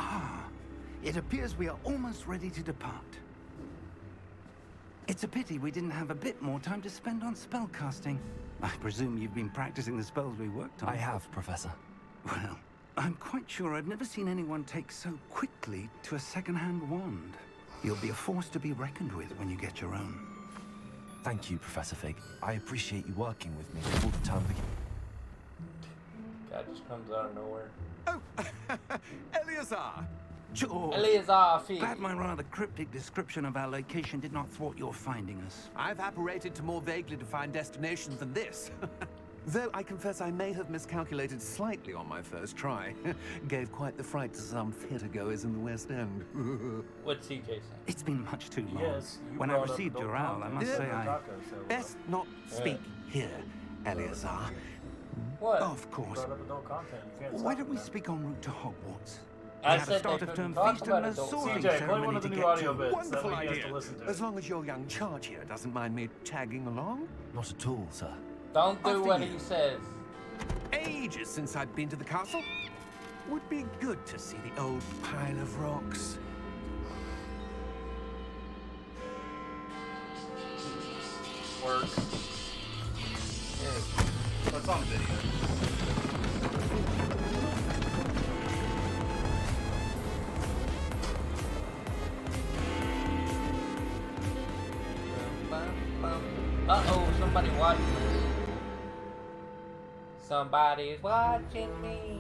Ah, it appears we are almost ready to depart. It's a pity we didn't have a bit more time to spend on spellcasting. I presume you've been practicing the spells we worked on. I have, Professor. Well, I'm quite sure I've never seen anyone take so quickly to a second-hand wand. You'll be a force to be reckoned with when you get your own. Thank you, Professor Fig. I appreciate you working with me before the term begins. Guy just comes out of nowhere. Oh, Eleazar! George, Eleazar Fig. glad my rather cryptic description of our location did not thwart your finding us. I've apparated to more vaguely defined destinations than this. Though I confess I may have miscalculated slightly on my first try. Gave quite the fright to some theatre-goers in the West End. What's CJ saying? It's been much too long. Yes, you when I brought up received adult your owl, I content. must say I... Best not speak here, Eleazar. What? Of course. Brought up adult content. You can't Why stop don't we that. speak en route to Hogwarts? I We have a said start they of term couldn't talk feast about and a adult sorting CJ, play ceremony one of the to new get audio to. bits. That Wonderful way he has idea. to listen to it. As long as your young charge here doesn't mind me tagging along. Not at all, sir. Don't do After what you. he says. Ages since I've been to the castle. Would be good to see the old pile of rocks. Works. What's on video? Uh-oh, somebody watching us. Somebody's watching me.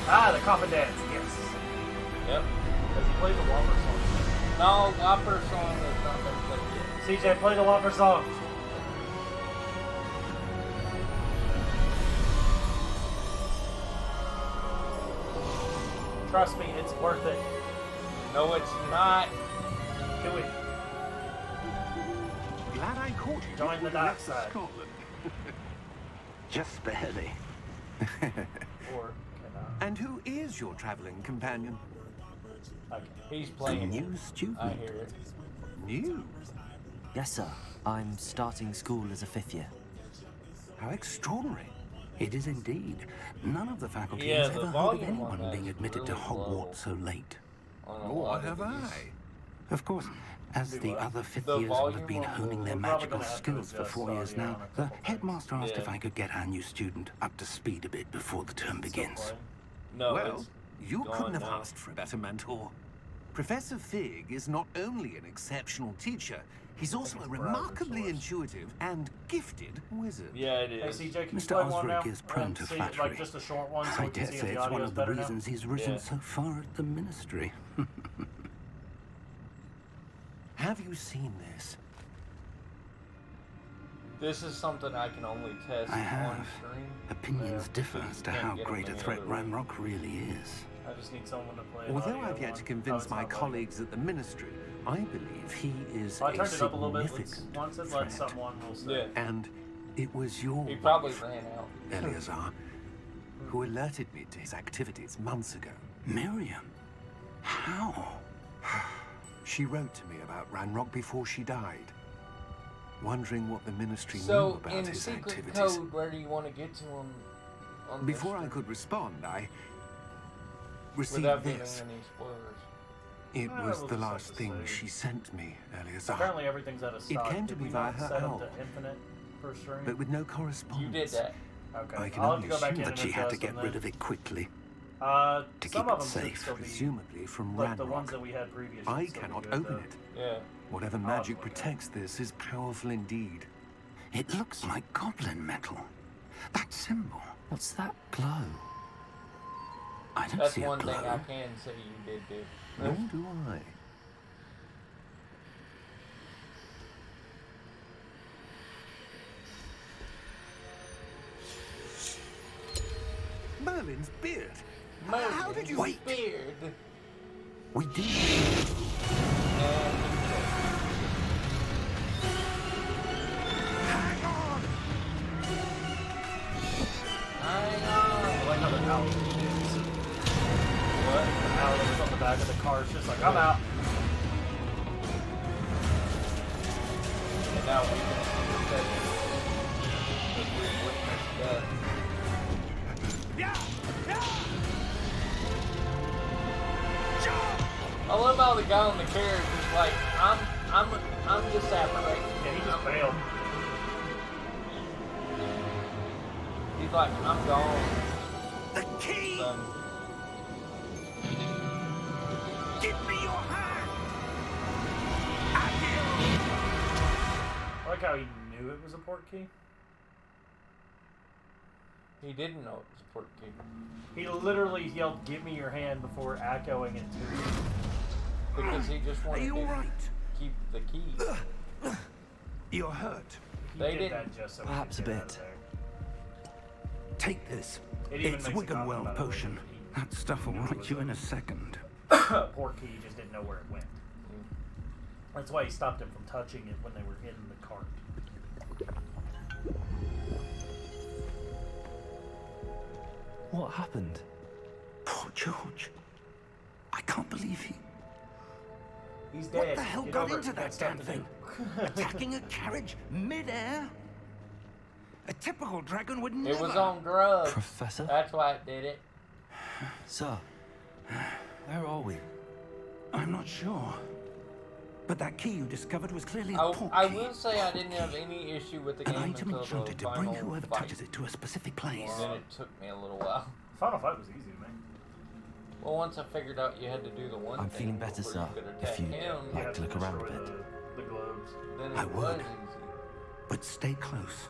Ah, the coffin dance. Yes. Yep. Does he play the Whopper song? No, Whopper song has not been played yet. CJ, play the Whopper song. Trust me, it's worth it. No, it's not. Do it. Glad I caught you. Join the dark side. Scotland. Just barely. Or cannot. And who is your traveling companion? Okay. He's A playing. new student. I hear it. New? Yes, sir. I'm starting school as a 5th year. How extraordinary. It is indeed. None of the faculty Yeah, has the ever heard of volume on anyone that being is admitted to really low. Hogwarts so late. On a Oh, lot what of have these. I? Of course, as the other fifth The years will have volume been on honing their We're probably magical gonna have to skills for adjust 4 years audio now, on a the couple headmaster asked if Yeah. I could get our new student up to speed a bit before the term begins. Still No, Well, it's you gone couldn't have now. asked for a better mentor. Professor Fig is not only an exceptional teacher, he's also a remarkably intuitive and gifted wizard. Yeah, it Hey is. CJ, can you Mr. play one now? Osric is prone And to see, flattery. like just a short one so I we can dare see if say the it's one audio's of the better now. reasons he's risen Yeah. so far at the ministry. Have you seen this? This is something I can only test I on have. stream. Opinions Yeah, differ so as you to can't how get 'em great a any threat other way. Ranrock really is. I just need someone to play. Although audio I've yet one. to Oh, convince it's my not letting me. colleagues at the ministry, I believe he is So I a turned it up a little bit. significant Once it threat. lets someone, we'll see. Yeah. And it was your He probably wife, ran out. Eleazar, who alerted me to his activities months ago. Miriam? How? She wrote to me about Ranrock before she died, wondering what the ministry knew So, about in his secret activities. code, where do you want to get to him? On Before I this could respond, I received without giving this. any spoilers. It Ah, was we'll the just have last to thing say. she sent me, Eleazar, Apparently everything's at a stop. came to Did me we via not her set owl. up to infinite per stream? but with no You correspondence. did that. Okay. I can I'll have only to go back assume in But and she had to adjust get them rid then. of it quickly. Some keep of it them should safe, still be, Presumably from like the ones Ranrock. that we had previous. I should still be cannot good, open though. it. Yeah. Whatever I'll magic look at it. protects this is powerful indeed. It looks like goblin metal. That symbol. What's that glow? I don't That's see a one thing I glow. can say you did do. Nor do I. Merlin's beard. How did you... Wait. Beard. We did. Hang on! I know. I like how the owl is. What? The owl that was on the back of the car is just like, I'm out. And now we can see the second. The witness death. I love how the guy on the carriage is like, I'm just apparating. Yeah, he just bailed. He's like, I'm gone. The key! Son. Give me your hand! I like how he knew it was a port key. He didn't know it was a port key. He literally yelled, "Give me your hand," before echoing it to you. Because he just Are wanted you to alright? keep the key. You're hurt. He They did didn't- that just so Perhaps he could a get out bit. of there. Take this. It even It's makes a comment Wiggenweld about it. potion. That stuff will right you in a second. Port key, he just didn't know where it went. That's why he stopped him from touching it when they were in the cart. What happened? Poor George. I can't believe he... He's dead. What the hell Get got over it. into You got that stuff damn to thing? do. Attacking a carriage mid-air? A typical dragon would never... It was on drugs. Professor? That's why it did it. Sir, where are we? I'm not sure. But that key you discovered was clearly a port I key. will say I didn't have any issue with the An game item until enchanted the to bring final whoever fight. touches it to a specific place. And then it took me a little while. Final fight was easy to make. Well, once I figured out you had to do the one I'm thing feeling better, before sir. you could If attack you him, like had to look around a destroy bit. the globes. then I it would. was easy. But stay close.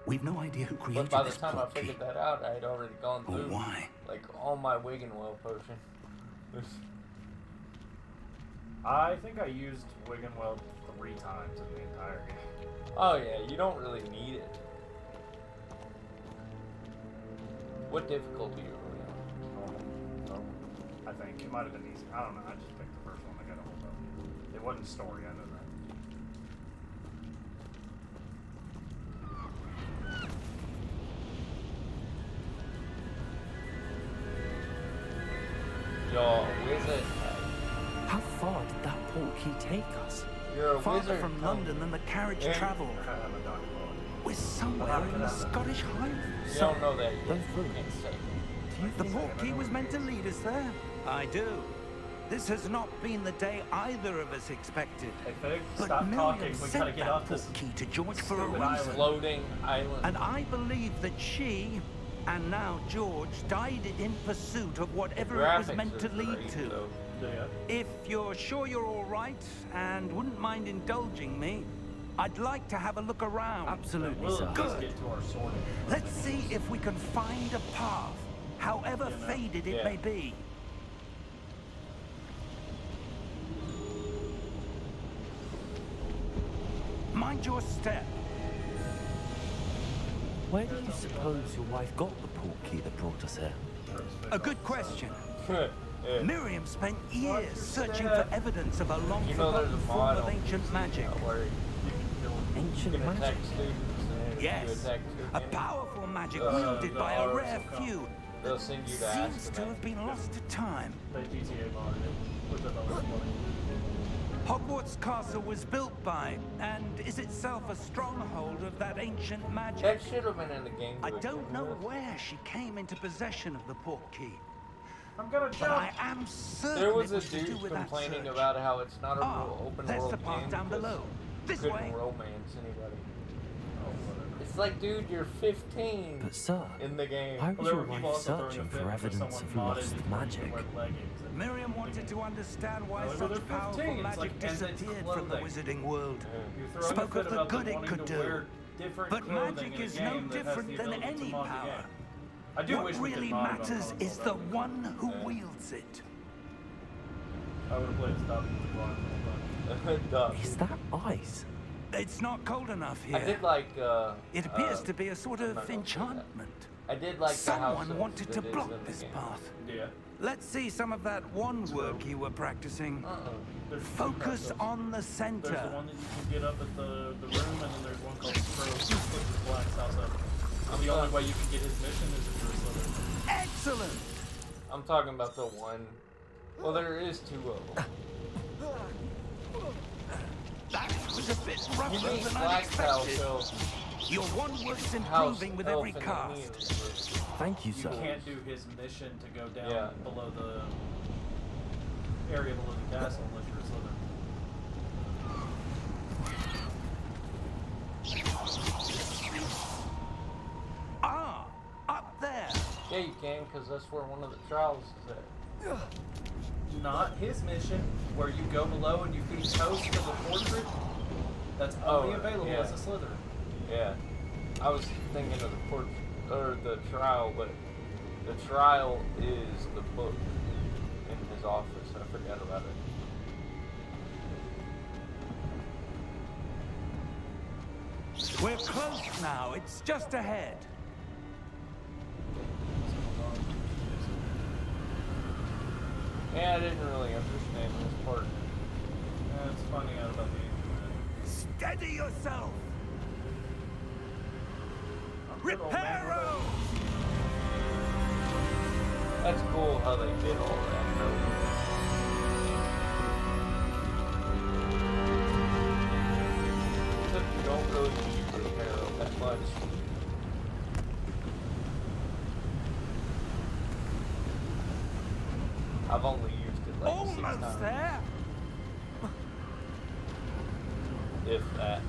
We've no idea who created But by the this time I port key. figured that out, I had already gone Or through why. like all my Wiggenweld potion. I think I used Wiggenweld 3 times in the entire game. Oh yeah, you don't really need it. What difficulty are we on? Normal. I think it might have been easy. I don't know. I just picked the first one I got a hold of. It wasn't story. I know that. You're a wizard. How far did that port key take us? You're a Farther wizard. from London than the carriage Yeah. traveled. I'm a Dr. Lord. We're somewhere in the Scottish Highlands. You don't know that yet. Those You ruins. can't say. Do you The think port key was meant to lead us there. I do. This has not been the day either of us expected. Hey, Fig, But stop Miriam talking. We sent gotta get that off this. port key to George for a stupid reason. island. Floating island. And I believe that she, and now George, died in pursuit of whatever it was Graphics meant to are lead great, to. though. Yeah. If you're sure you're all right and wouldn't mind indulging me, I'd like to have a look around. Absolutely, We'll sir. at least Good. get to our sorting. Let's see if we can find a path, however You know, faded it yeah. may be. Mind your step. Where do you suppose your wife got the port key that brought us here? A good question. Yeah. Miriam spent years searching for evidence of a You know long-forgotten there's a form mod of on ancient PC magic. now where you Ancient can attack magic? students and if you Yes, attack a students, powerful magic The- wielded the by a arts rare will come. few. they'll send you to ask Seems to them. have been lost to time. They GTA modded it, which I thought was funny. Hogwarts Castle was built by, and is itself a stronghold of that ancient magic. That should have been in the game. I to don't begin know with. where she came into possession of the port key, I'm gonna but jump. I am certain There was it a was to do dude with that complaining search. about how it's not a Ah, real open that's world the path game down because below. you This couldn't way. romance anybody. Oh, whatever. It's like, dude, you're 15 But sir, in the game. why Well, was there your were people wife also throwing a searching fit for because evidence someone of modded lost it magic? wear leggings and- Miriam wanted to understand why Well, such they're powerful 15, it's magic like, and it's disappeared from the clothing. wizarding world. You're throwing Spoke a fit of the about good them it wanting could to do. wear different But clothing magic in a is no game that has different the than ability to any mod the power. game. I do What wish we could really mod it on matters console, is that the would be one who Yeah. wields it. I would have played Stop the Blind the whole time. Duh. Is that ice? It's not cold enough here. I did like. It appears to be a sort I'm of not gonna say that. enchantment. I did like the house Someone elf wanted that to is block in the this game. path. Yeah. Let's see some of that wand work you were practicing. There's two Focus concepts. on the There's the center. one that you can get up at the room, and then there's one called Stroke, which is Black's house up. And the only way you can get his mission is if you're a Slytherin. Excellent. I'm talking about the one. Well, there is two of them. That was a bit You rougher mean than I Black Tile expected. Show Your one works House improving with every Elf in the cast. News. Thank you, You sir. can't do his mission to go down Yeah. below the area below the castle unless you're a Slytherin. Ah, up there. Yeah, you can, because that's where one of the trials is at. Not his mission, where you go below and you feed toast to the portrait. That's only available yeah. as a Slytherin. Yeah. I was thinking of the trial, but the trial is the book in his office. I forgot about it. We're close now. It's just ahead. Yeah, I didn't really understand this part. It's finding out about the internet. Steady yourself. Good old man Reparo! That's cool how they did all that, though. Except you don't really use Reparo that much. I've only used it like 6 Almost times. there. If that.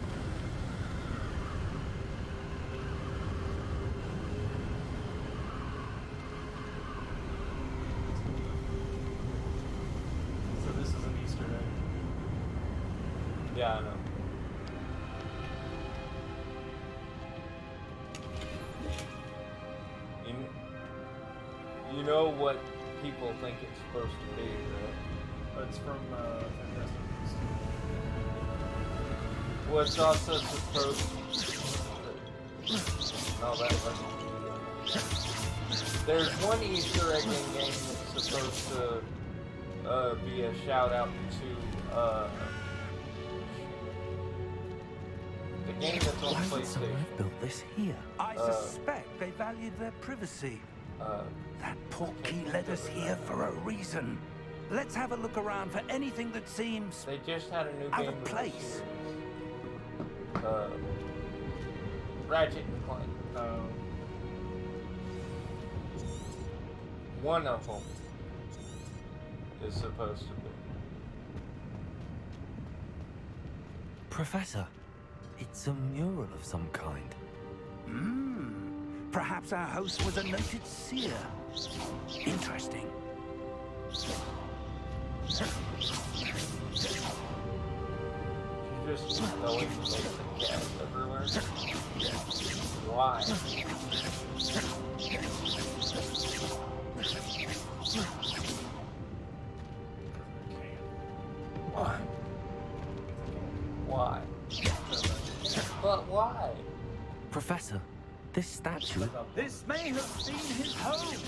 So this is an Easter egg. Yeah, I know. You know what people think it's supposed to be, right? It's from Fantastic Beasts. Well, it's also supposed no, that wasn't. There's one Easter egg in game that's supposed to be a shout out to the game that's on Why would someone PlayStation. have built this here? I suspect they valued their privacy. That portkey led us here for a reason. Let's have a look around for anything that seems They just had a new out game of in the place. series. Ratchet and Clank. One of them is supposed to be. Professor, it's a mural of some kind. Perhaps our host was a noted seer. Interesting. You just throwing basic gas everywhere. Why? Why? Why? But why? Professor, this statue... This may have been his home.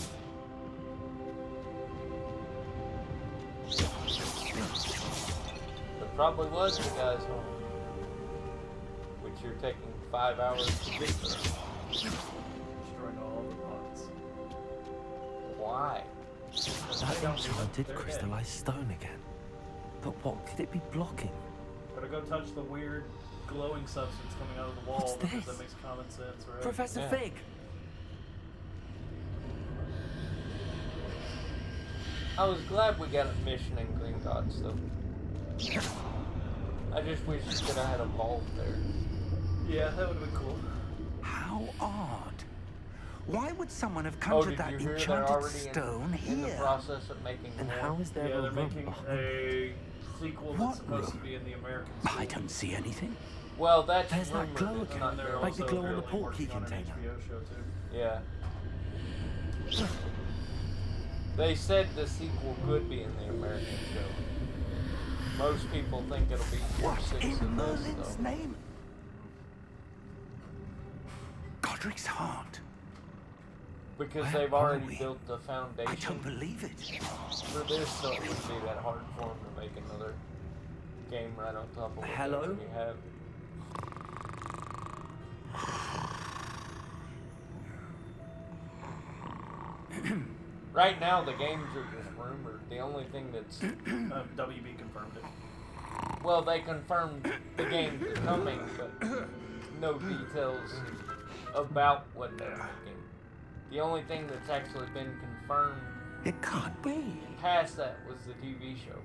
It probably was the guy's home. Which you're taking 5 hours to get there. Destroyed all the pots. Why? That enchanted crystallized stone again. But what could it be blocking? Gotta go touch the weird glowing substance coming out of the wall. What's because this? that makes common sense, right? Professor Yeah. Fig! I was glad we got a mission in Green Gods, though. I just wish you could have had a vault there. Yeah, that would have been cool. How odd. Why would someone have Oh, conjured did that you hear they're enchanted already stone in the here? process of making And more? how is there Yeah, a they're room making behind? a sequel What that's supposed room? to be in the American I series. don't see anything. Well, that's There's that rumored, glow it's again. not And they're known. Like the also glow on the apparently portkey working on an container. HBO show too. Yeah. They said the sequel could be in the American show. Most people think it'll be Tier What 6 in of this, Merlin's though. name? Godric's heart. Because Where they've are already we? built the I foundation don't believe it. for this, so it wouldn't be that hard for them to make another game right on top of what Hello? they already have. Right now, the games are just rumored. The only thing that's... WB confirmed it. Well, they confirmed the games are coming, but no details about what they're making. The only thing that's actually been confirmed It can't be. past that was the TV show.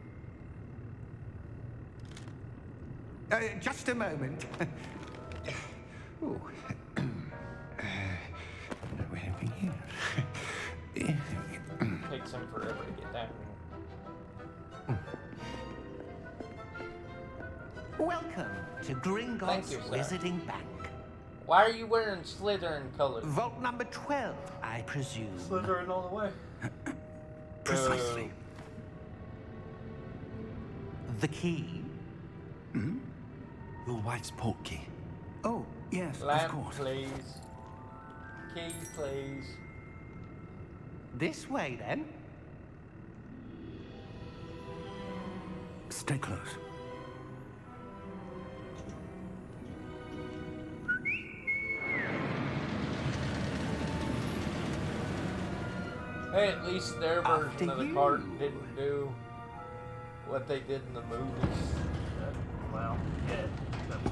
Just a moment. Ooh. Anything here? Takes them forever to get down. Welcome to Thank Gringotts you, sir. Wizarding Bank. Why are you wearing Slytherin colors? Vault number 12, I presume. Slytherin all the way. Precisely. The key? Your wife's port key. Oh, yes, of Lamp, course. please. Key, please. This way, then. Stay close. Hey, at least their After version of the you. cart didn't do what they did in the movies. Well, yeah. That's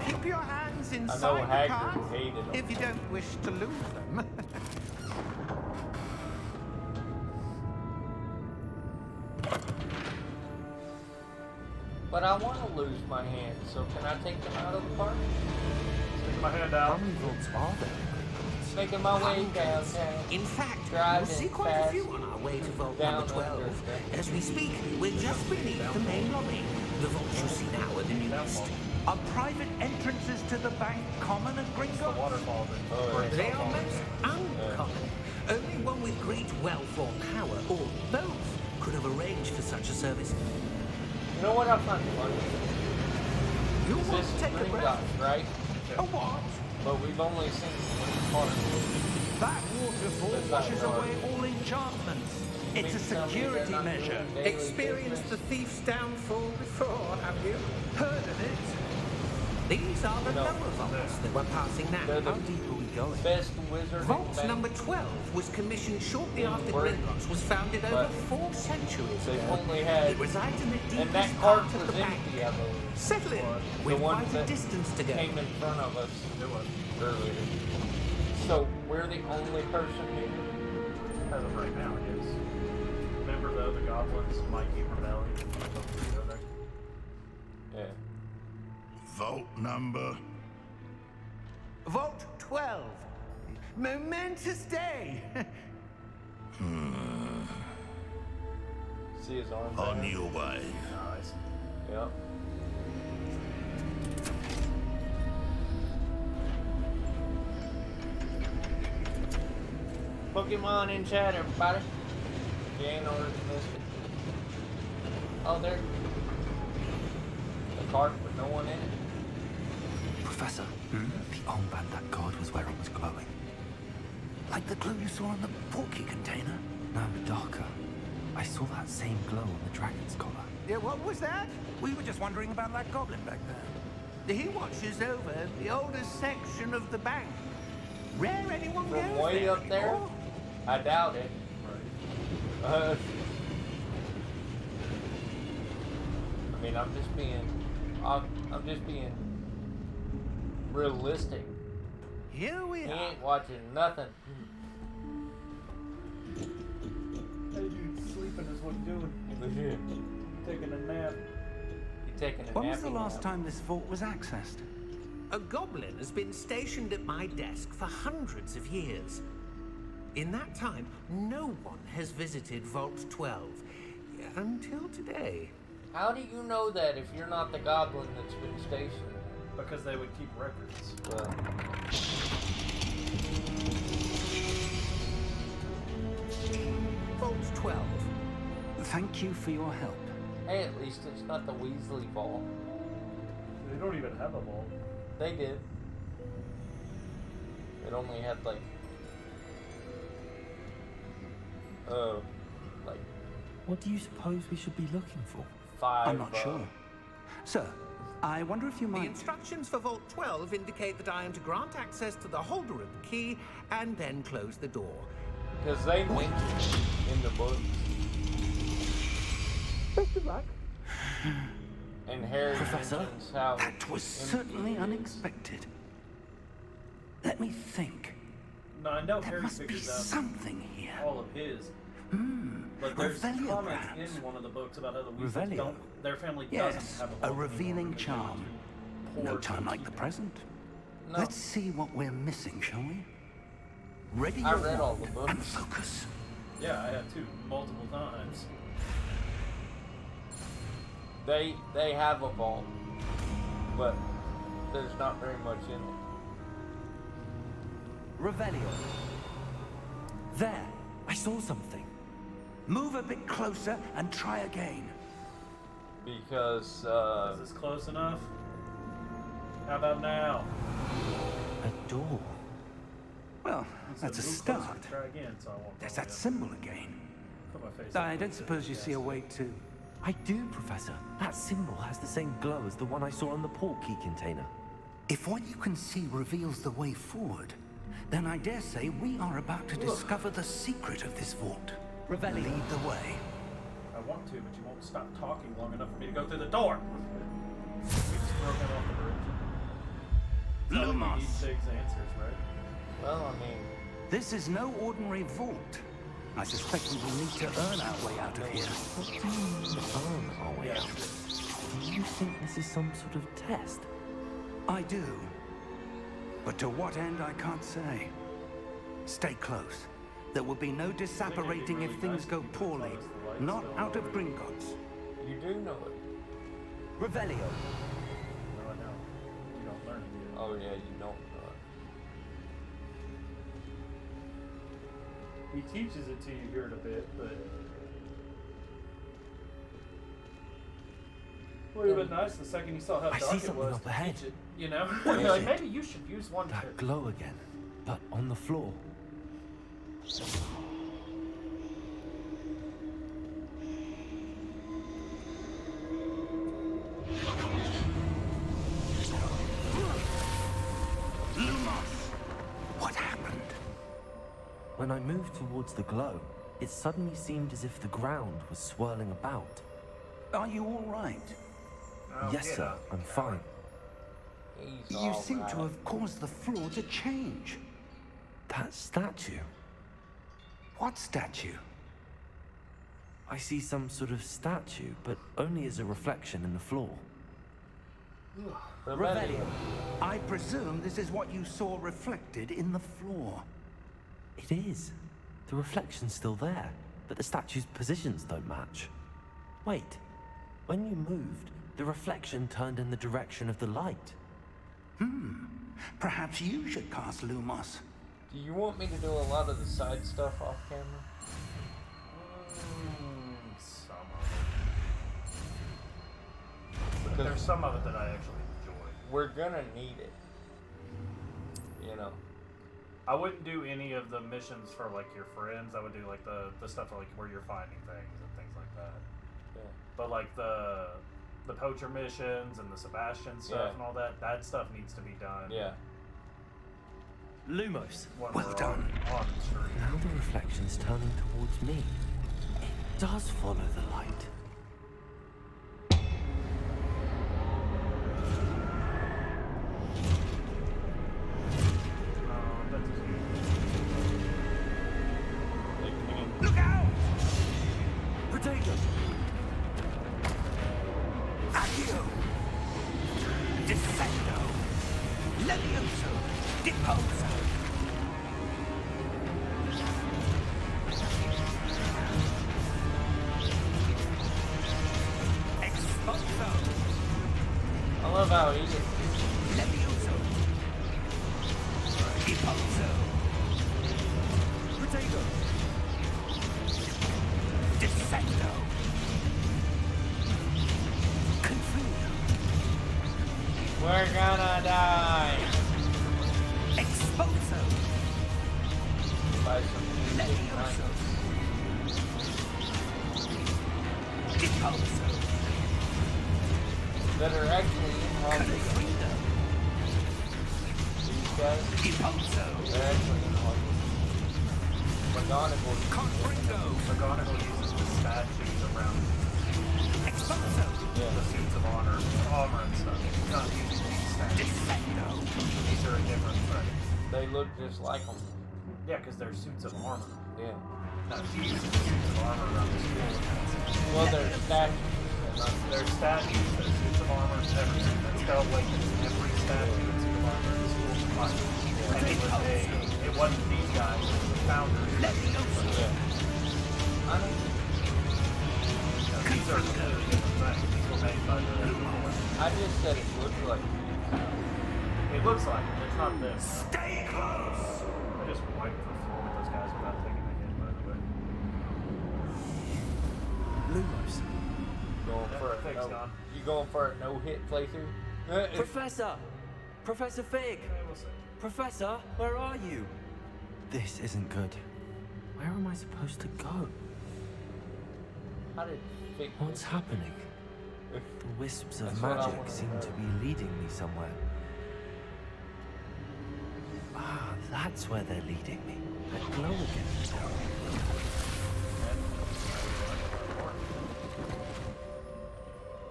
Keep your hands I know inside the Hagrid car hated them. if you don't wish to lose them. But I want to lose my hand, so can I take them out of the cart? Stick my hand How out. many vaults are there? Making my way downtown. In fact, Driving we'll see quite a fast few on our way to Vault down number 12. under. As we speak, we're just beneath the main lobby. The vaults you see now are the newest. Are private entrances to the bank common at The Gringotts? waterfall that Oh, yeah. They are most uncommon. Only one with great wealth or power, or both, could have arranged for such a service. You know what I find funny? You Is want this to take a breath? Gringotts, right? A what? But we've only seen one part. That waterfall What's that washes for? away all enchantments. It's a Mean to tell me they're security not doing measure. daily Experienced the business? thief's downfall before, have you? Heard of it? These are the No. lower vaults that we're passing They're now. the How deep are we going? best wizard Vault bank. number 12 was commissioned shortly In after Word. Gringotts was founded over But 4 centuries They've ago. only had, It resides in the and that deepest cart part of was the bank. empty, I believe. Settle in. The We've one quite a that distance to go. came in front of us it was. earlier. So we're the only person here. As of right now, yes. Remember the other goblins might be rebelling. Yeah. Vault number. Vault 12. Momentous day. See his arm On there? your way. Nice. Yep. Pokemon in chat, everybody. If you ain't already missed it. Oh, there. The cart with no one in it. Professor, the armband that guard was wearing was glowing. Like the glow you saw on the porky container? No, darker. I saw that same glow on the dragon's collar. Yeah, what was that? We were just wondering about that goblin back there. He watches over the oldest section of the bank. Rare anyone From goes way there up there? anymore. I doubt it. I mean, I'm just being realistic. Here we He are. ain't watching nothing. Hey, dude, sleeping is what you're doing. You Taking a nap. taking a When was the nappy last nap. time this vault was accessed? A goblin has been stationed at my desk for hundreds of years. In that time, no one has visited Vault 12. Until today. How do you know that if you're not the goblin that's been stationed? Because they would keep records. Well, Vault 12. Thank you for your help. hey, at least it's not the Weasley vault. They don't even have a vault. They did. It only had like What do you suppose we should be looking for? 5. I'm not sure. Sir, I wonder if you The might... instructions for Vault 12 indicate that I am to grant access to the holder of the key and then close the door. Because they mentioned it in the books. Best of luck. And Harry Professor? mentions how That was certainly empty it is. unexpected. Let me think. No, I know There Harry must be figures out something here. all of his. But there's Revelio, comments perhaps. in one of the books about how the Weasleys Revelio? don't, their family Yes, doesn't have a vault revealing anymore because they were charm. too poor No to time like keep the it. present. No. Let's see what we're missing, shall we? Ready I your read all wand the books. and focus. Yeah, I have too, multiple times. They have a vault, but there's not very much in it. Revelio. There, I saw something. Move a bit closer and try again. Because Is this close enough? How about now? A door. Well, So that's a move closer, start. Try again, so I won't There's fall that down. symbol again. Put my face I up don't to suppose you the see a gas. way to... I do, Professor. That symbol has the same glow as the one I saw on the port key container. If what you can see reveals the way forward, then I dare say we are about to discover the secret of this vault. Revelio. Lead the way. I want to, but you won't stop talking long enough for me to go through the door. We just broke him off the bridge. So we Lumos. need Sig's answers, right? well, I mean, This is no ordinary vault. I suspect we will need to earn our way out of here. What do you mean, earn our way Yeah. out? Do you think this is some sort of test? I do. But to what end, I can't say. Stay close. There will be no disapparating if things go poorly. Not out of Gringotts. you do know it. Revelio. No, I know. You don't learn it yet. Oh yeah, you don't know it. He teaches it to you here in a bit, but... Would have been nice the second you saw how I dark see it something was up to ahead. teach it, you know? What You're is like, it? maybe you should use one That trick. glow again, but on the floor. Lumos! What happened? When I moved towards the glow, it suddenly seemed as if the ground was swirling about. Are you all right? Oh, Yes, yeah. sir, I'm fine. He's You all seem to right. have caused the floor to change. That statue. What statue? I see some sort of statue, but only as a reflection in the floor. Revelio. I presume this is what you saw reflected in the floor. It is. The reflection's still there, but the statue's positions don't match. Wait, when you moved, the reflection turned in the direction of the light. Perhaps you should cast Lumos. Do you want me to do a lot of the side stuff off camera? Some of it. But there's some of it that I actually enjoy. We're gonna need it. You know. I wouldn't do any of the missions for like your friends. I would do like the stuff like where you're finding things and things like that. Yeah. But like the poacher missions and the Sebastian stuff Yeah. and all that, that stuff needs to be done. Yeah. Lumos. When Well we're done. on stream. Now the reflection's turning towards me. It does follow the light. That's They can't. Look out! Potato! Accio! Defendo! Levioso! Deposo! Exposo! I love how he just Levioso! Deposo! Potato! Defendo! Confuso! We're gonna die. Exposo! By some Levioso! Deposo! that are actually in guys, they're actually in Hogwarts. McGonagall uses the statues around Yeah. the suits of armor and stuff. He's not using these statues. These are a different threat. They look just like them. Yeah, because they're suits of armor. Yeah. No, he uses the suits of armor around the school. Well, they're statues. They're statues, they're suits of armor, everything. That's spelled like every statue and suit of armor in the school of life. And it wasn't these guys, it was the founders. Yeah. I don't. These are completely different things. These were made by the I just said it looks like. It looks like it. It's not this. Stay close! I just wiped the floor with those guys without taking a hit, by the way. Lumos. Going for a Thanks, no. Don. You going for a no-hit playthrough? Professor! Professor Fig! Okay, we'll see. Professor, where are you? This isn't good. Where am I supposed to go? How did Fig? What's happening? The wisps of That's what I magic wanna seem know. to be leading me somewhere. Ah, that's where they're leading me. That glow again.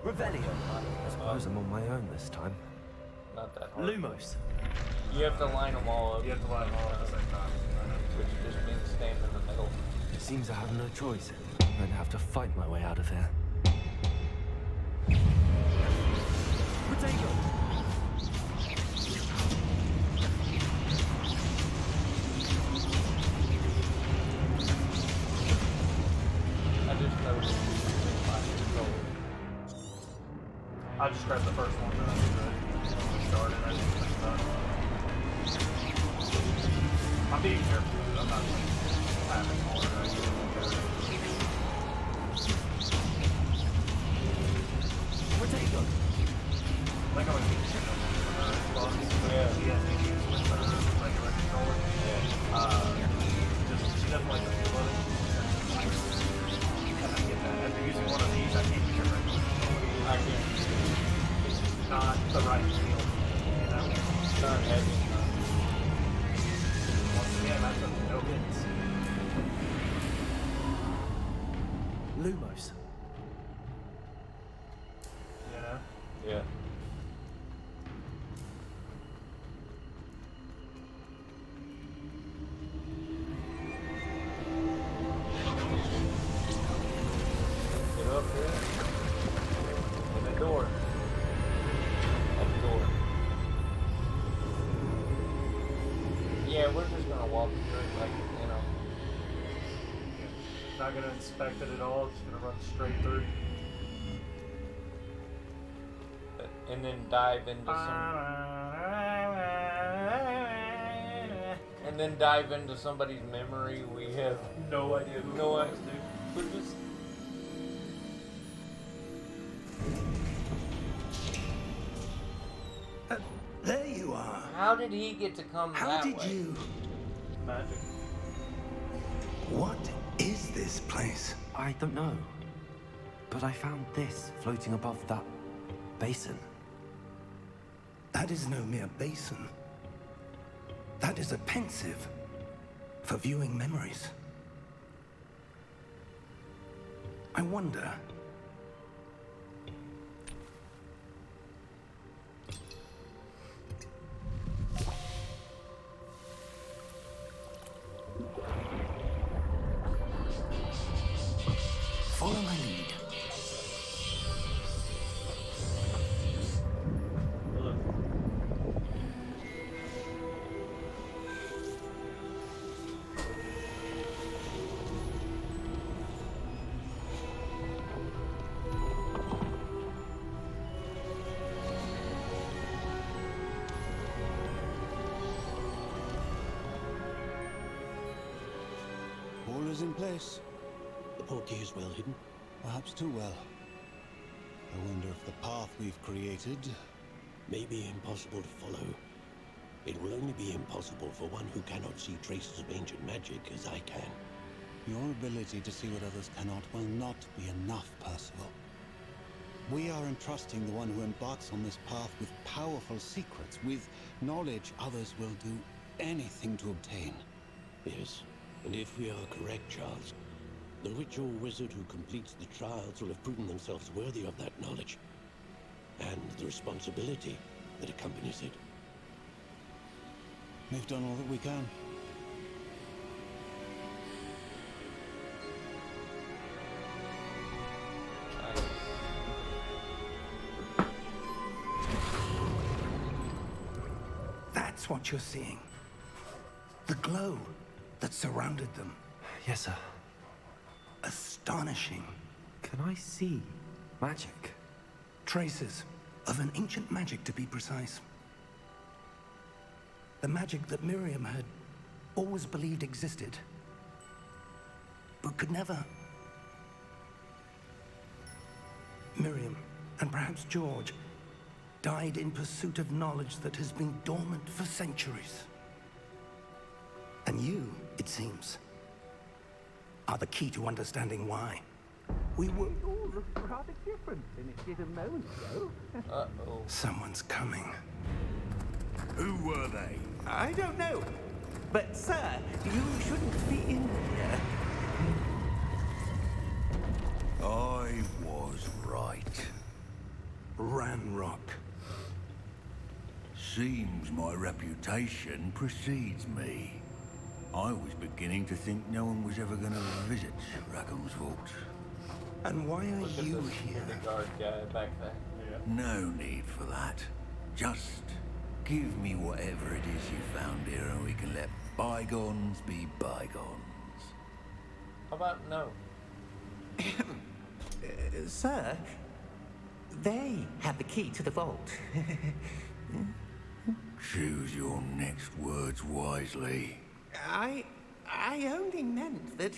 Revelio. I suppose I'm on my own this time. Not that hard. Lumos. You have to line them all up. You have to line them all up at the same time. Which just means stand in the middle. It seems I have no choice. I'm going to have to fight my way out of here. Potato! I just noticed my controller. I just grabbed the first one that I was ready. When we started, I didn't think about it. I'm being careful. I'm not like having more. I just don't care. Potato! Like I was using Yeah. She has issues with regular controller. Just she doesn't like the feel of it. And I get that. After using one of these, I can't use a regular controller. I can't. It's not the right feel. You know? It's not heavy enough. Once again, that's a no hits. Lumos. You know? Yeah. Get up there. In the door. At the door. Yeah, we're just gonna walk through it like, you know. Not gonna inspect it at all, just gonna run straight through. And then dive into somebody's memory. We have No idea who no it idea. was, dude. We're just There you are. how did he get to come How that did way? you... Magic. What is this place? I don't know. But I found this floating above that basin. That is no mere basin. That is a pensive for viewing memories. I wonder... Follow my lead. Look. All is in place. The portkey is well hidden, perhaps too well. I wonder if the path we've created may be impossible to follow. It will only be impossible for one who cannot see traces of ancient magic as I can. Your ability to see what others cannot will not be enough, Percival. We are entrusting the one who embarks on this path with powerful secrets, with knowledge others will do anything to obtain. Yes, and if we are correct, Charles, the ritual wizard who completes the trials will have proven themselves worthy of that knowledge, and the responsibility that accompanies it. We've done all that we can. That's what you're seeing. The glow that surrounded them. Yes, sir. Astonishing. Can I see magic? Traces of an ancient magic, to be precise. The magic that Miriam had always believed existed, but could never. Miriam, and perhaps George, died in pursuit of knowledge that has been dormant for centuries. And you, it seems, are the key to understanding why. We were all rather different than it did a moment ago. Uh-oh. Someone's coming. Who were they? I don't know. But, sir, you shouldn't be in here. I was right. Ranrock. Seems my reputation precedes me. I was beginning to think no one was ever going to visit Rackham's vault. And why are Look at you the here? security guard guy back there. No need for that. Just give me whatever it is you found here and we can let bygones be bygones. How about no? Sir, they have the key to the vault. Choose your next words wisely. I only meant that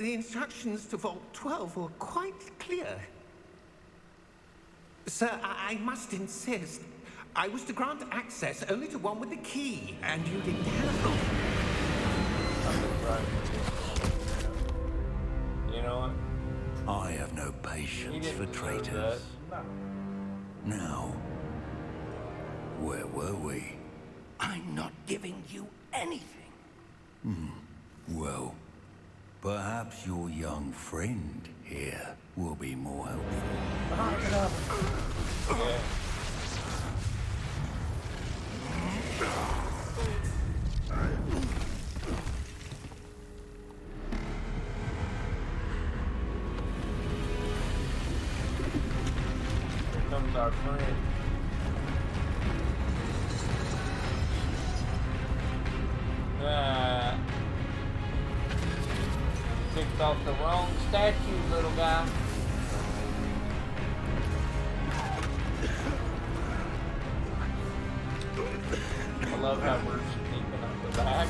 the instructions to Vault 12 were quite clear. Sir, I must insist. I was to grant access only to one with the key, and you didn't have them. You know what? I have no He patience didn't for deserve traitors. that. Now, where were we? I'm not giving you anything. Well, perhaps your young friend here will be more helpful. Yeah. Here comes our friend. Ticked off the wrong statue, little guy. I love how we're sneaking up the back.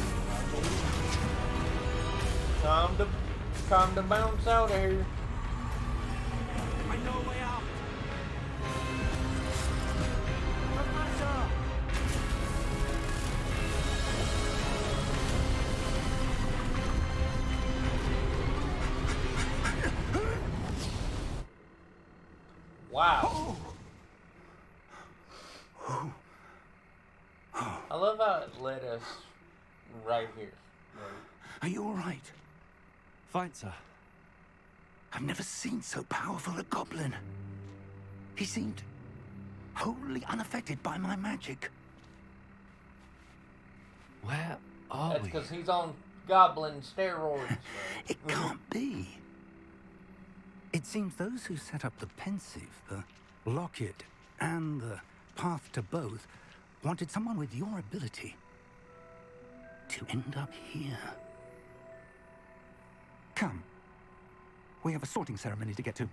Time to bounce out of here. I know a way out. Wow. I love how it led us right here. Are you all right? Fine, sir. I've never seen so powerful a goblin. He seemed wholly unaffected by my magic. Where are That's we? because he's on goblin steroids. It can't be. It seems those who set up the Pensive, the Locket, and the Path to Both wanted someone with your ability to end up here. Come. We have a sorting ceremony to get to.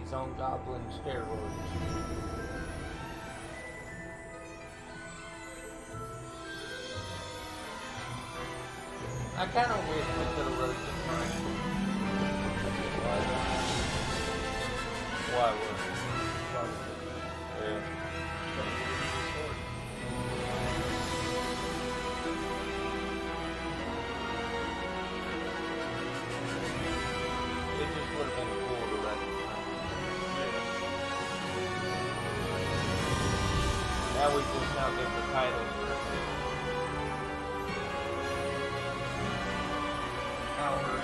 He's on goblin steroids. I kind of wish we could have wrote the train. Why would yeah. Now we just now get the title. Howard.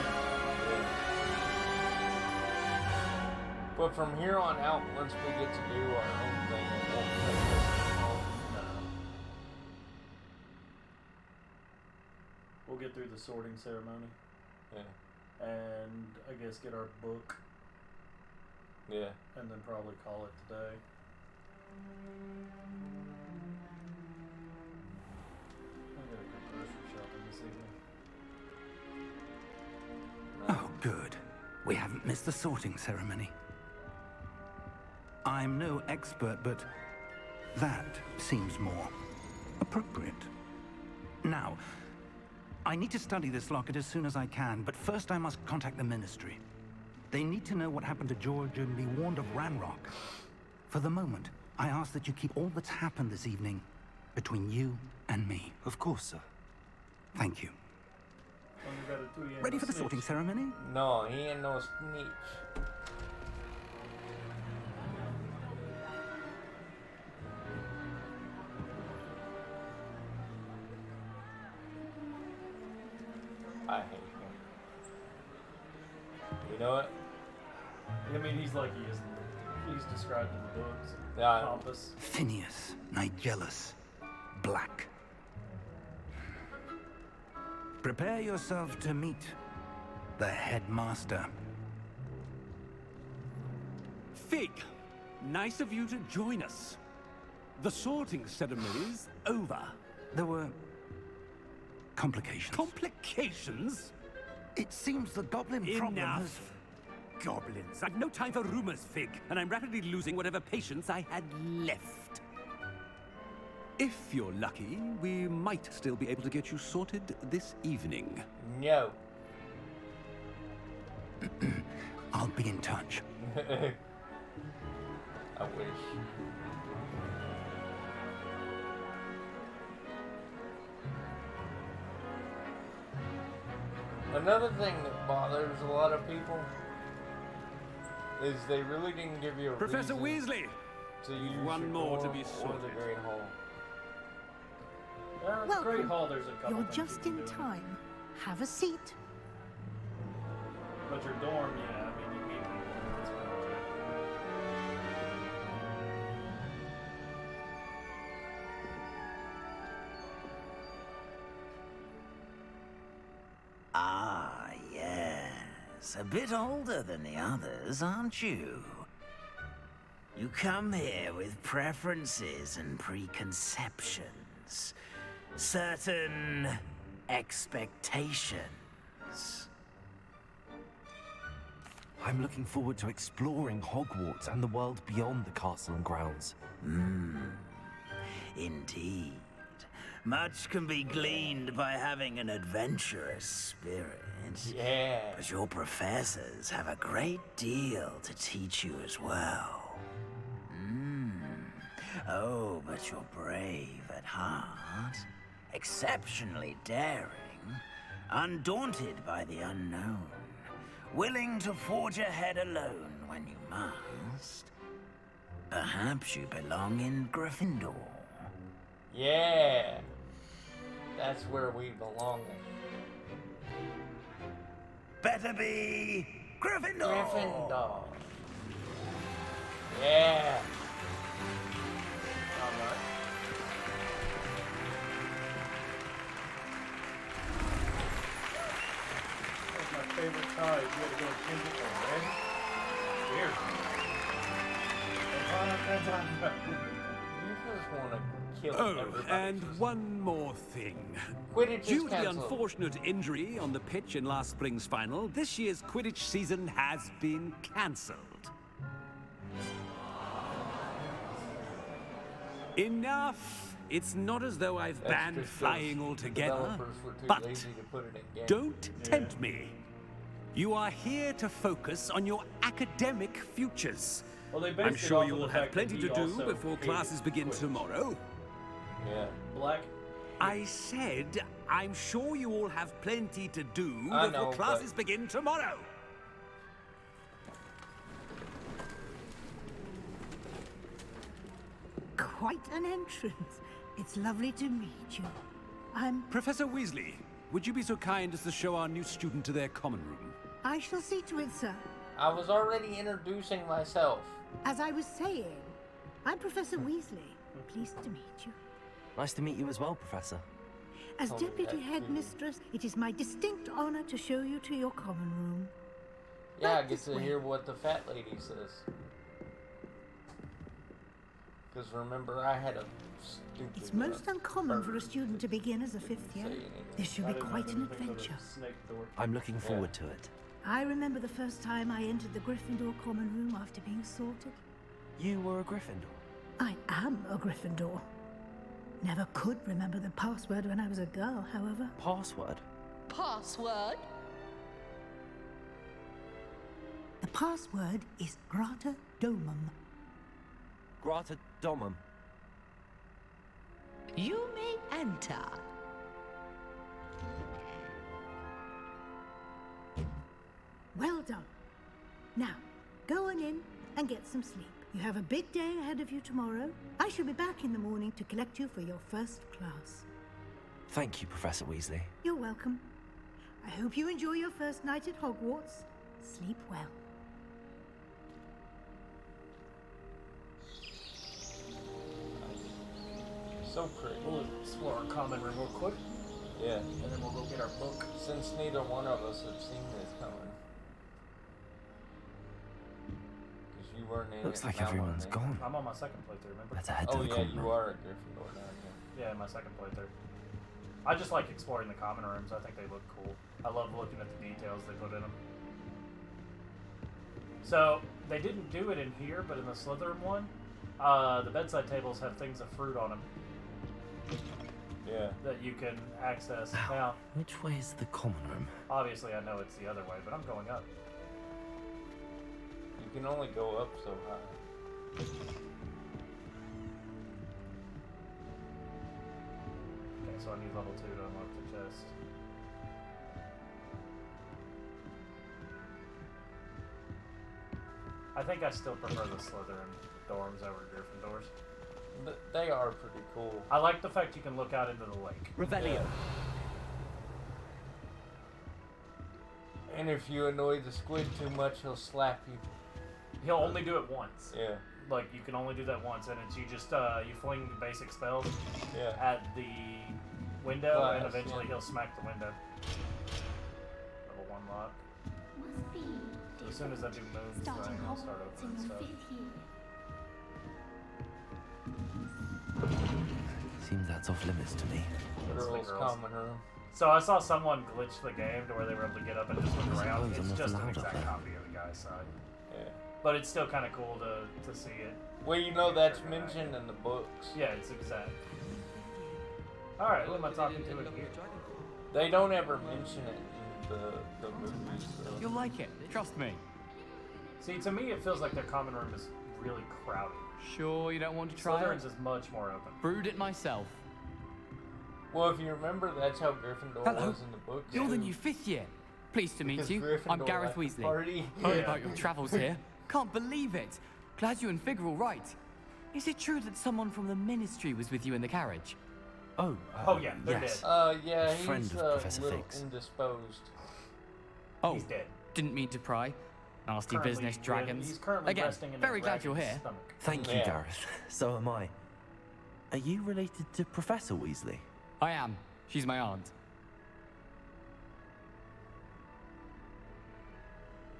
But from here on out, once we get to do our own thing, it won't take us long. No. We'll get through the sorting ceremony. Yeah. And I guess get our book. Yeah. And then probably call it today. I gotta go grocery shopping this evening. Oh, good. We haven't missed the sorting ceremony. I'm no expert, but that seems more appropriate. Now, I need to study this locket as soon as I can, but first I must contact the Ministry. They need to know what happened to George and be warned of Ranrock. For the moment, I ask that you keep all that's happened this evening between you and me. Of course, sir. Thank you. Ready for the sorting ceremony? No, he ain't no snitch. I hate him. You know what? I mean, he's like he is. He's described in the books. Yeah. Pompous. Phineas, Nigellus, Black. Prepare yourself to meet the headmaster. Fig, nice of you to join us. The sorting ceremony's over. There were complications. Complications? It seems the goblin problem has... Enough. Goblins. I've no time for rumors, Fig, and I'm rapidly losing whatever patience I had left. If you're lucky, we might still be able to get you sorted this evening. No. I'll be in touch. I wish. Another thing that bothers a lot of people is they really didn't give you a Professor reason Weasley! to use One your more to dorm be or the sorted. Great Hall. The Great Hall, there's a couple You're things just you in can do. time. Have a seat. But your dorm, yeah, I mean, you need people for this project. Ah, yes. A bit older than the others, aren't you? You come here with preferences and preconceptions. Certain expectations. I'm looking forward to exploring Hogwarts and the world beyond the castle and grounds. Indeed. Much can be gleaned by having an adventurous spirit. Yeah. But your professors have a great deal to teach you as well. Oh, but you're brave at heart. Exceptionally daring. Undaunted by the unknown. Willing to forge ahead alone when you must. Perhaps you belong in Gryffindor. Yeah. That's where we belong. Better be Gryffindor! Gryffindor. Yeah. Alright. That's my favorite tie. You gotta go pink or red. Weird. You just want to kill Oh, everybody. and one more thing. Quidditch is Due to the cancelled. unfortunate injury on the pitch in last spring's final, this year's Quidditch season has been cancelled. Enough! It's not as though I've That's banned just 'cause flying altogether, developers were too but lazy to put it in game. don't tempt me. You are here to focus on your academic futures. Well, they I'm based it sure off you of will the have fact that plenty he to do also before hated classes begin Quidditch. tomorrow. Yeah. Black. I said, I'm sure you all have plenty to do I before know, classes but- begin tomorrow. quite an entrance. It's lovely to meet you. I'm... Professor Weasley, would you be so kind as to show our new student to their common room? I shall see to it, sir. I was already introducing myself. As I was saying, I'm Professor Weasley. Pleased to meet you. Nice to meet you as well, Professor. As Deputy Headmistress, it is my distinct honor to show you to your common room. Yeah, I get to hear what the fat lady says. Because remember, I had a stupid... It's most uncommon for a student to begin as a 5th year. This should be quite an adventure. I'm looking forward to it. I remember the first time I entered the Gryffindor common room after being sorted. You were a Gryffindor? I am a Gryffindor. Never could remember the password when I was a girl, however. Password? Password? The password is Grata Domum. Grata Domum. You may enter. Well done. Now, go on in and get some sleep. You have a big day ahead of you tomorrow. I shall be back in the morning to collect you for your first class. Thank you, Professor Weasley. You're welcome. I hope you enjoy your first night at Hogwarts. Sleep well. So pretty. We'll explore our common room real quick. Yeah. And then we'll go get our book. Since neither one of us have seen this coming. Because you weren't in Looks it, like and I everyone's wasn't in it. gone. I'm on my second playthrough, remember? Let's head to Oh the yeah, common you room. are a Gryffindor now. Yeah, my second playthrough. I just like exploring the common rooms. I think they look cool. I love looking at the details they put in them. So, they didn't do it in here, but in the Slytherin one, the bedside tables have things of fruit on them. Yeah. That you can access. Wow. Now, Which way is the common room? obviously I know it's the other way, but I'm going up. You can only go up so high. Okay, so I need level 2 to unlock the chest. I think I still prefer the Slytherin dorms over Gryffindors. They are pretty cool. I like the fact you can look out into the lake. Revelio. Yeah. And if you annoy the squid too much, he'll slap you. He'll only do it once. Yeah. Like, you can only do that once, and it's you just, you fling basic spells at the window, and eventually he'll smack the window. Level 1 lock. Must be As soon as I do moves, starting I'll start Hogwarts in opening your stuff. 5th year. Seems that's off limits to me. Girls' common room. So I saw someone glitch the game to where they were able to get up and just look around. suppose I'm It's not just an allowed up exact there. copy of the guy's side. Yeah. But it's still kind of cool to see it. Well, you know that's mentioned in the books. Yeah, it's exact. Alright, who am I talking to again? They don't ever mention it in the movies. Though. You'll like it, trust me. See, to me it feels like their common room is really crowded. Sure you don't want to try Slytherin's it? is much more open. Brewed it myself. Well, if you remember, that's how Gryffindor Hello. was in the books. You're the new 5th year. Pleased to meet Because you. Gryffindor I'm Gareth like Weasley. party. Heard Yeah. about your travels here. Can't believe it. Glad you and Fig are all right. Is it true that someone from the Ministry was with you in the carriage? Oh, Oh yeah, they're yes. dead. Yeah, Friend he's of a Professor little Figgs. indisposed. Oh, He's dead. didn't mean to pry. Nasty Currently, business, yeah, dragons. he's currently Again, resting in a very glad you're dragon's here. stomach. Thank you, Yeah. Gareth. So am I. Are you related to Professor Weasley? I am. She's my aunt.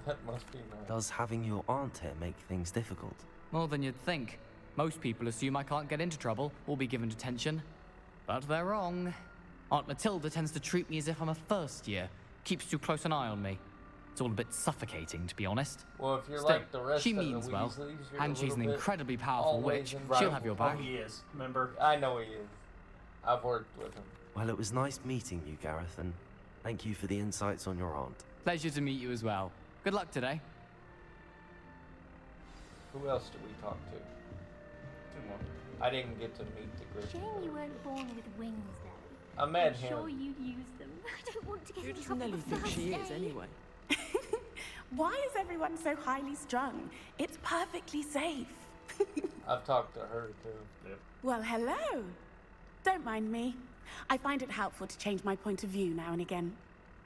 That must be nice. Does having your aunt here make things difficult? More than you'd think. Most people assume I can't get into trouble or be given detention. But they're wrong. Aunt Matilda tends to treat me as if I'm a first year. Keeps too close an eye on me. It's all a bit suffocating, to be honest. Well, if you're Still, like the rest she of the means well, Weasleys, you're and a she's an little bit incredibly powerful always witch. involved. She'll have your back. Oh, he is. Remember? I know he is. I've worked with him. Well, it was nice meeting you, Gareth, and thank you for the insights on your aunt. Pleasure to meet you as well. Good luck today. Who else did we talk to? 2 more. I didn't get to meet the Shame Gryffindor. you weren't born with wings, Nelly. I met I'm him. sure you'd use them. I don't want to get Who in does trouble Nelly the think first she is, day. anyway? Why is everyone so highly strung? It's perfectly safe. I've talked to her too. Yep. Well, hello. Don't mind me. I find it helpful to change my point of view now and again.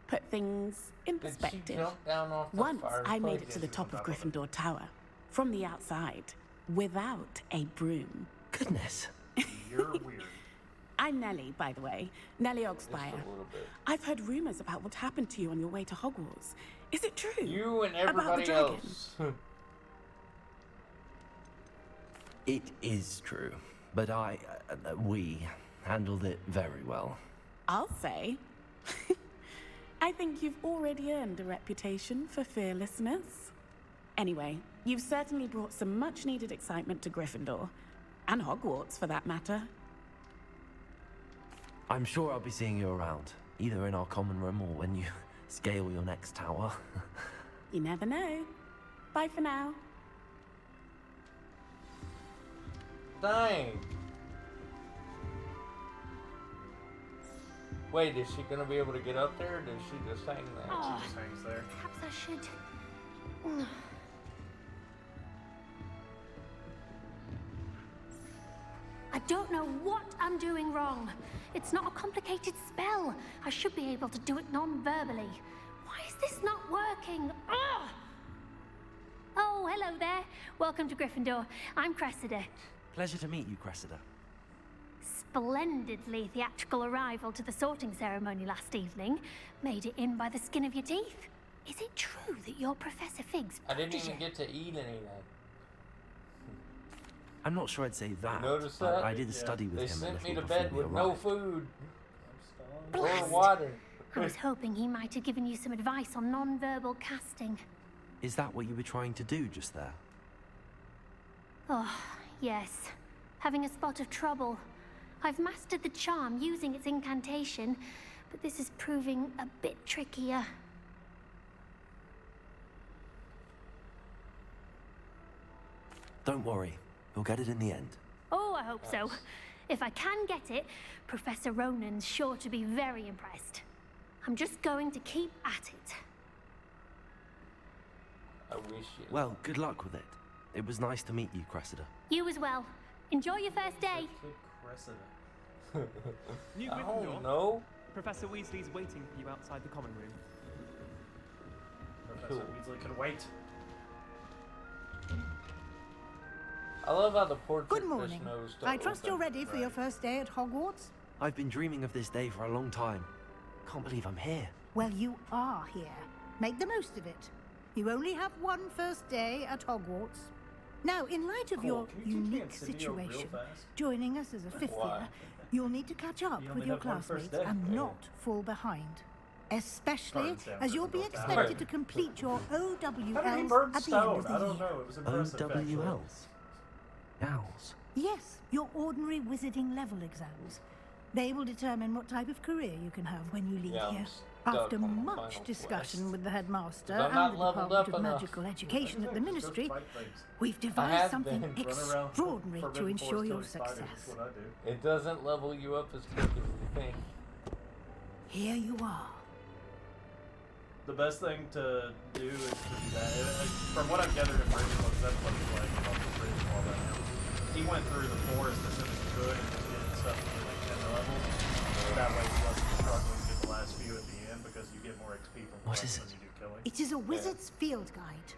Put things in Did she perspective. jump down off the Once I made it fireplace? to the top of Gryffindor Tower, from the outside, without a broom. Goodness. You're weird. I'm Nellie, by the way. Nellie Ogspire. Just a little bit. I've heard rumors about what happened to you on your way to Hogwarts. Is it true? You and About the everybody dragon? else. It is true, but we handled it very well. I'll say. I think you've already earned a reputation for fearlessness. Anyway, you've certainly brought some much-needed excitement to Gryffindor. And Hogwarts, for that matter. I'm sure I'll be seeing you around, either in our common room or when you scale your next tower. You never know. Bye for now. Dang. Wait, is she gonna be able to get up there, or does she just hang there? Oh, She just hangs there. perhaps I should. I don't know what I'm doing wrong. It's not a complicated spell. I should be able to do it non-verbally. Why is this not working? Ugh! Oh, hello there. Welcome to Gryffindor. I'm Cressida. Pleasure to meet you, Cressida. Splendidly theatrical arrival to the sorting ceremony last evening. Made it in by the skin of your teeth. Is it true that you're Professor Fig's I didn't protege? even get to eat anything. I'm not sure I'd say that. Notice but that? I did study with They him a sent little me to before bed we with no arrived. food or Blast. water. I was hoping he might have given you some advice on non-verbal casting. Is that what you were trying to do just there? Oh, yes. Having a spot of trouble. I've mastered the charm using its incantation, but this is proving a bit trickier. Don't worry, you'll get it in the end. Oh, I hope so. If I can get it, Professor Ronan's sure to be very impressed. I'm just going to keep at it. I wish you. Well, good luck with it. It was nice to meet you, Cressida. You as well. Enjoy your first day. New I Gryffindor. don't know. Professor Weasley's waiting for you outside the common room. Professor Weasley can wait. I love how the portrait Good morning. just knows to I trust you're open. ready for your first day at Hogwarts. I've been dreaming of this day for a long time. Can't believe I'm here. Well, you are here. Make the most of it. You only have one first day at Hogwarts. Now, in light of your Can you teach me unique Incendio real situation, fast? joining us as a fifth Why? year, you'll need to catch up You with only your have one first classmates day. and Yeah. not fall behind. Especially Burns down as you'll be Gryffindor Tower. expected to complete your How did he OWLs burn at the end stone? of I the don't year. know. It was impressive. actually. OWLs? Owls. Yes, your ordinary wizarding level exams. They will determine what type of career you can have when you leave Yeah, I'm here. stuck After on the much final discussion quest. with the headmaster 'Cause I'm and not the leveled Department up of enough. Magical Education at the Just Ministry, fight things. we've I devised have something been Run around extraordinary to Forbidden ensure Forest your killing spiders, success. That's what I do. It doesn't level you up as quick as you think. Here you are. The best thing to do is to do that. From what I've gathered in Ravenclaw, because that's what he's like about the Ravenclaw right now. He went through the forest as soon as he could and just did stuff to get like 10 levels. That way he wasn't struggling to get the last few at the end because you get more XP from What quests is than you do killing. It is a wizard's field guide.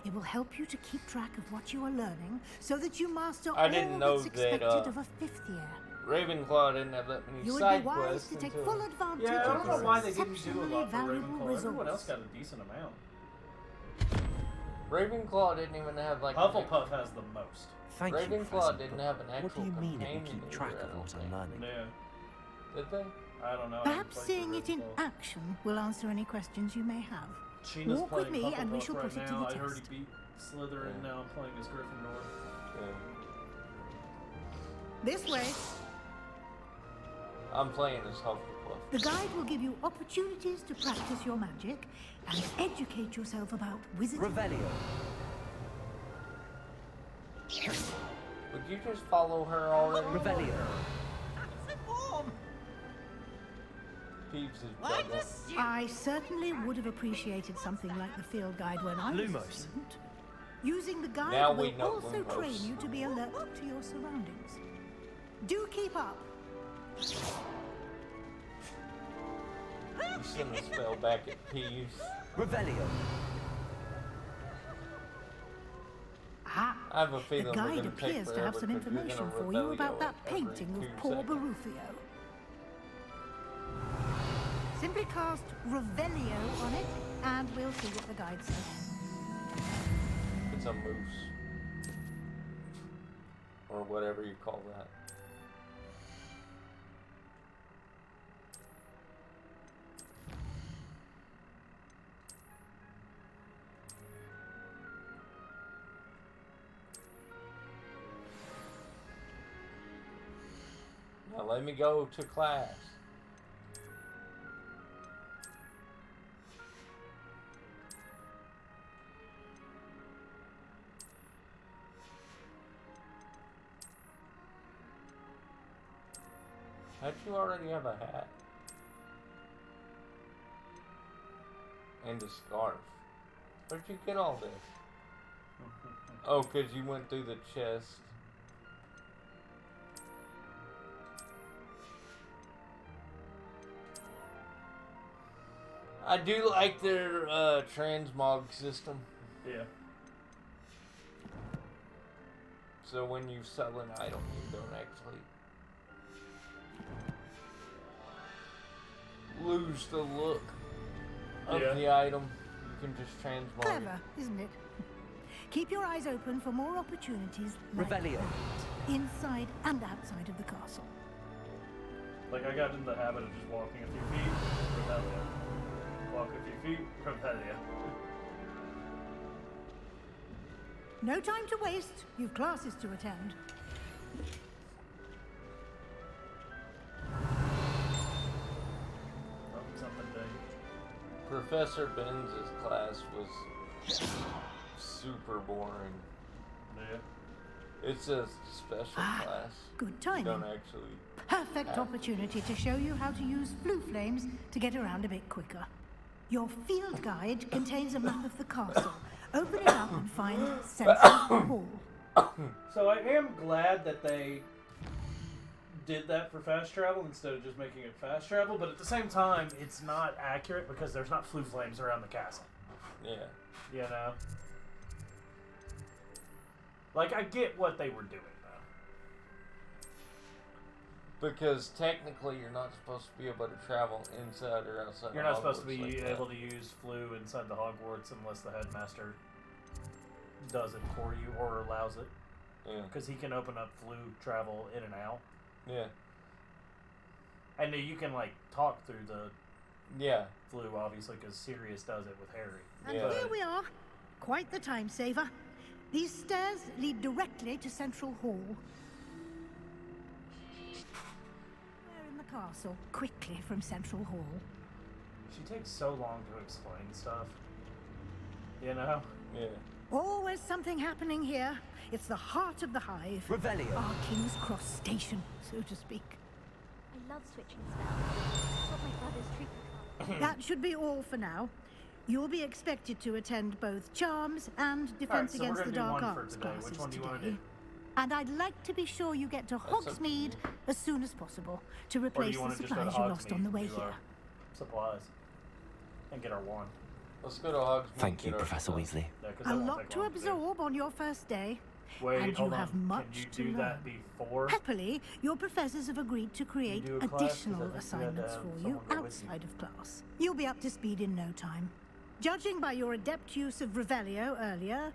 It will help you to keep track of what you are learning so that you master I all didn't know that's that, expected of a fifth year. Ravenclaw didn't have that many You would side be wise quests to take until... full advantage Yeah, I of don't know this why they didn't do a exceptionally lot for valuable Ravenclaw. Everyone else resource. got a decent amount. Ravenclaw didn't even have like... Hufflepuff has the most. Thank you, Ravenclaw Professor, didn't but have an what actual do you mean it will companion keep track either, of I what don't I'm think. learning? Yeah. Did they? I don't know. I haven't Perhaps played seeing through it in Ravenclaw. action will answer any questions you may have. Sheena's Walk with playing me and we Hufflepuff shall right put it to now. the I heard he test. beat Slytherin. Now I'm playing as Gryffindor. This way. I'm playing as Hufflepuff. The guide will give you opportunities to practice your magic and educate yourself about wizardry. Revelio. Would you just follow her already? Revelio. Peeves is trouble. I certainly would have appreciated something like the field guide when I was a Lumos. student. Using the guide Now we will know also Lumos. train you to be alert to your surroundings. Do keep up. You send the spell back at Peeves. Revelio. Ah, I have a the feeling we're guide gonna take appears to forever have some 'cause you're gonna information for you Revelio about that every painting 2 of poor seconds. Barufio. Simply cast Revelio on it, and we'll see what the guide says. It's a moose. Or whatever you call that. Now let me go to class. How'd you already have a hat? And a scarf. Where'd you get all this? Oh, 'cause you went through the chest. I do like their transmog system. Yeah. So when you sell an item, you don't actually lose the look of the item. You can just transmog Clever, isn't it? Keep your eyes open for more opportunities like Revelio. that, inside and outside of the castle. Like, I got in the habit of just walking a few feet, Revelio. Walk a few feet, Revelio. No time to waste. You've classes to attend. Something big. Professor Benz's class was super boring. Yeah. It's a special class. Good You timing. don't actually. Perfect have opportunity to show you how to use flue flames to get around a bit quicker. Your field guide contains a map of the castle. Open it up and find Central Hall. So I am glad that they did that for fast travel instead of just making it fast travel, but at the same time, it's not accurate because there's not flue flames around the castle. Yeah. You know? Like, I get what they were doing, though. Because technically, you're not supposed to be able to travel inside or outside. You're of not supposed to Hogwarts be like that. able to use flue inside the Hogwarts unless the headmaster does it for you or allows it. Yeah. Because he can open up flue travel in and out. Yeah. And you can, like, talk through the flue, obviously, because Sirius does it with Harry. And here we are. Quite the time saver. These stairs lead directly to Central Hall. We're in the castle, quickly from Central Hall. She takes so long to explain stuff. You know? Yeah. Always something happening here. It's the heart of the hive. Revelio. Our King's Cross station, so to speak. I love switching spells. That's what my brother's treatment. That should be all for now. You'll be expected to attend both Charms and Defense so we're Against the gonna do Dark one for Arts today. Which classes one do you wanna today. do? And I'd like to be sure you get to Hogsmeade as soon as possible to Or do replace you the want to just go to supplies you lost on the Hogsmeade way and do our here. supplies and get our wand? Let's go to Hogsmeade. Thank you, Professor Weasley. Yeah, 'cause A that won't lot take to long do. absorb on your first day. Wait, and hold you on. have much Can you to do learn. that before? Happily, your professors have agreed to create do a class? 'Cause I additional think we had to assignments have for you someone go with you. outside of class. You'll be up to speed in no time. Judging by your adept use of Revelio earlier,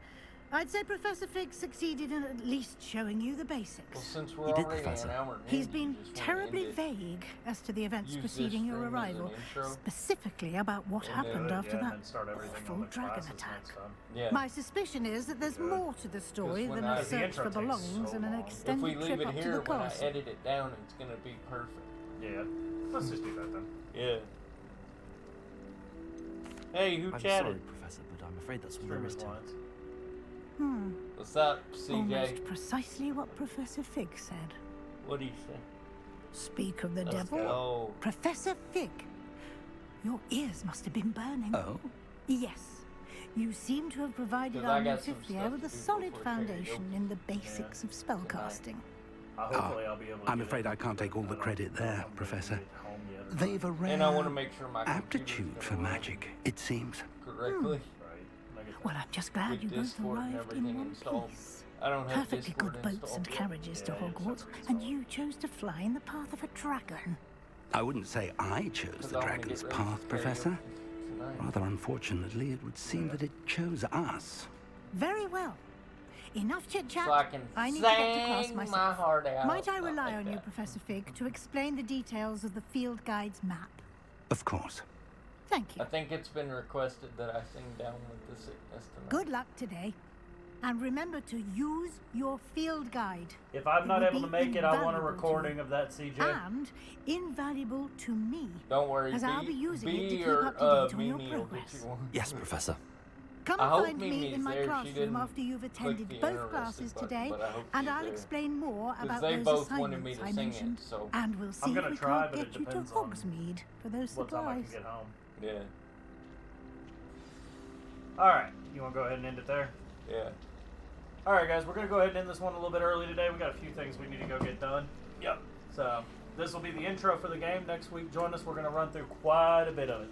I'd say Professor Fig succeeded in at least showing you the basics. Well, since we're You did, already Professor. an hour in, He's do been you just wanna terribly end it? vague as to the events Use preceding this your stream as an arrival, intro? specifically about what And happened then- after and that then start everything awful on the dragon classes attack. next time. Yeah. My suspicion is that there's more to the story when than I- a The search intro for takes belongings so and an long. If extended we leave trip it up to here, the when I castle. edit it down, it's gonna be perfect. Yeah. Let's just do that then. Yeah. Hey, who I'm chatted? sorry, Professor, but I'm afraid that's all there is Streamers to it. lines. What's up, CJ? Almost precisely what Professor Fig said. What do you say? Speak of the Let's devil. go. Professor Fig, your ears must have been burning. Oh? Yes. You seem to have provided 'Cause our I new got some fifth year stuff with to a do solid before foundation karaoke. in the basics of spellcasting. Hopefully I'll be able to I'm get afraid in. I can't take all the credit there, Professor. Home yet or They've a And I want rare to make sure my aptitude for magic, it seems. correctly. Well, I'm just glad With you both Discord and arrived in everything one installed. piece. I don't have Perfectly Discord good boats installed and yet. carriages to Hogwarts, and you chose to fly in the path of a dragon. I wouldn't say I chose 'Cause the I wanna dragon's get ready path, for Professor. karaoke tonight. Rather unfortunately, it would seem that it chose us. Very well. Enough chit-chat. So I can need to get to class sing myself. my heart out. Might I Not rely like on you, that. Professor Fig, to explain the details of the field guide's map? Of course. Thank you. I think it's been requested that I sing Down with the Sickness tonight. Good luck today. And remember to use your field guide. If I'm not will able to be make it, I want a invaluable to recording you. of that, CJ. And invaluable to me. Don't worry, as I'll be B, using it to B keep or up to date on your Mimi will get progress. you one. Yes, Professor. Come I and hope find me Mimi's in my there. She classroom didn't after you've click attended the both interested classes button, today, but I hope and she's I'll there. explain more 'Cause about they those both wanted me assignments to I sing it, mentioned. so- And we'll see I'm if gonna we try, can't but it get you to depends on Hogsmeade for those what time I can supplies. get home. Yeah. Alright, you want to go ahead and end it there? Yeah. Alright guys, we're going to go ahead and end this one a little bit early today. We got a few things we need to go get done. Yep. So, this will be the intro for the game. Next week, join us. We're going to run through quite a bit of it.